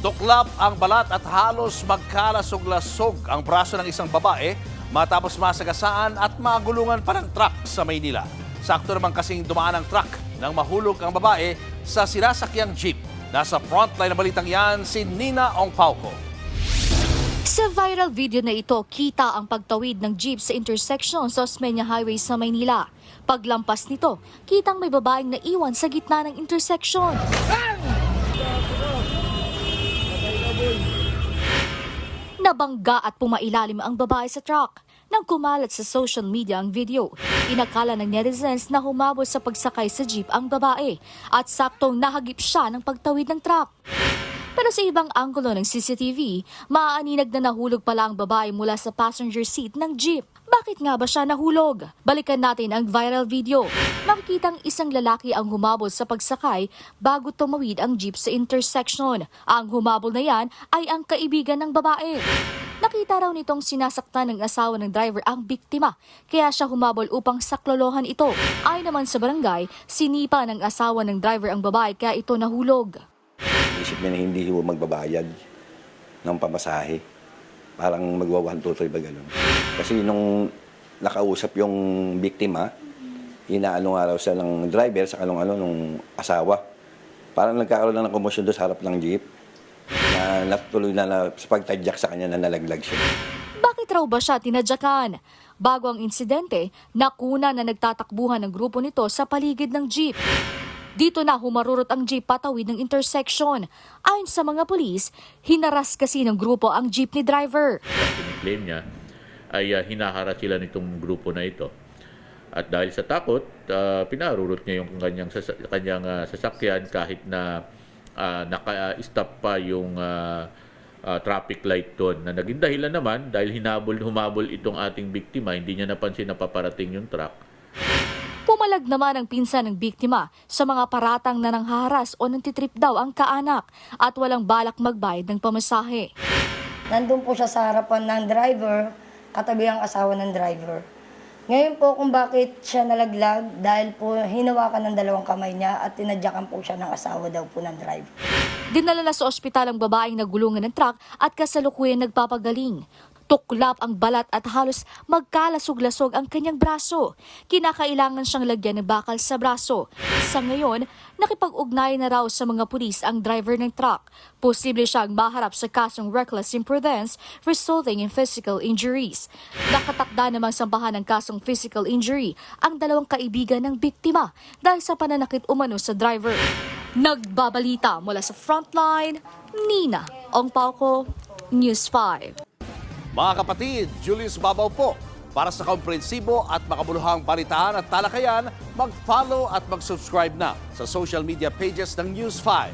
Tuklap ang balat at halos magkalasog-lasog ang braso ng isang babae matapos masagasaan at magulungan pa ng truck sa Maynila. Sakto naman kasing dumaan ang truck nang mahulog ang babae sa sinasakyang jeep. Nasa frontline ng balitang yan si Nina Ongpauco. Sa viral video na ito, kita ang pagtawid ng jeep sa intersection sa Osmeña Highway sa Maynila. Paglampas nito, kitang may babaeng naiwan sa gitna ng intersection. Nabangga at pumailalim ang babae sa truck. Nang kumalat sa social media ang video, inakala ng netizens na humabol sa pagsakay sa jeep ang babae at saktong nahagip siya ng pagtawid ng truck. Pero sa ibang anggulo ng CCTV, maaaninag na nahulog pala ang babae mula sa passenger seat ng jeep. Bakit nga ba siya nahulog? Balikan natin ang viral video. Makikitang isang lalaki ang humabol sa pagsakay bago tumawid ang jeep sa intersection. Ang humabol na yan ay ang kaibigan ng babae. Nakita raw nitong sinasaktan ng asawa ng driver ang biktima, kaya siya humabol upang saklolohan ito. Ay naman sa barangay, sinipa ng asawa ng driver ang babae kaya ito nahulog. Isip niya na hindi ho magbabayad ng pamasahe. Parang magwa 1, 2, 3 ba ganun. Kasi nung nakausap yung biktima, inaano nga raw siya ng driver sa nung asawa. Parang nagkakaroon lang ng komosyon doon sa harap ng jeep. Na natuloy na sa pagtadyak sa kanya na nalaglag siya. Bakit raw ba siya tinadyakan? Bago ang insidente, nakuna na nagtatakbuhan ng grupo nito sa paligid ng jeep. Dito na humarurot ang jeep patawid ng intersection. Ayon sa mga pulis, hinaras kasi ng grupo ang jeepney driver. Claim niya ay hinaharap sila nitong grupo na ito. At dahil sa takot, pinarurot niya yung kanyang sasakyan kahit na naka-stop pa yung traffic light doon. Na naging dahilan naman dahil humabol itong ating biktima, hindi niya napansin na paparating yung truck. Pumalag naman ang pinsan ng biktima sa mga paratang na nanghaharas o nantitrip daw ang kaanak at walang balak magbayad ng pamasahe. Nandun po siya sa harapan ng driver, katabi ang asawa ng driver. Ngayon po kung bakit siya nalaglag, dahil po hinawakan ng dalawang kamay niya at tinadyakan po siya ng asawa daw po ng driver. Dinala na sa ospital ang babaeng nagulungan ng truck at kasalukuyan nagpapagaling. Tuklap ang balat at halos magkalasog-lasog ang kanyang braso. Kinakailangan siyang lagyan ng bakal sa braso. Sa ngayon, nakipag-ugnayan na raw sa mga pulis ang driver ng truck. Posible siyang maharap sa kasong reckless imprudence resulting in physical injuries. Nakatakda namang sampahan ng kasong physical injury ang dalawang kaibigan ng biktima dahil sa pananakit umano sa driver. Nagbabalita mula sa Frontline, Nina Ongpauco, News 5. Mga kapatid, Julius Babaw po. Para sa komprehensibo at makabuluhang balitaan at talakayan, mag-follow at mag-subscribe na sa social media pages ng News 5.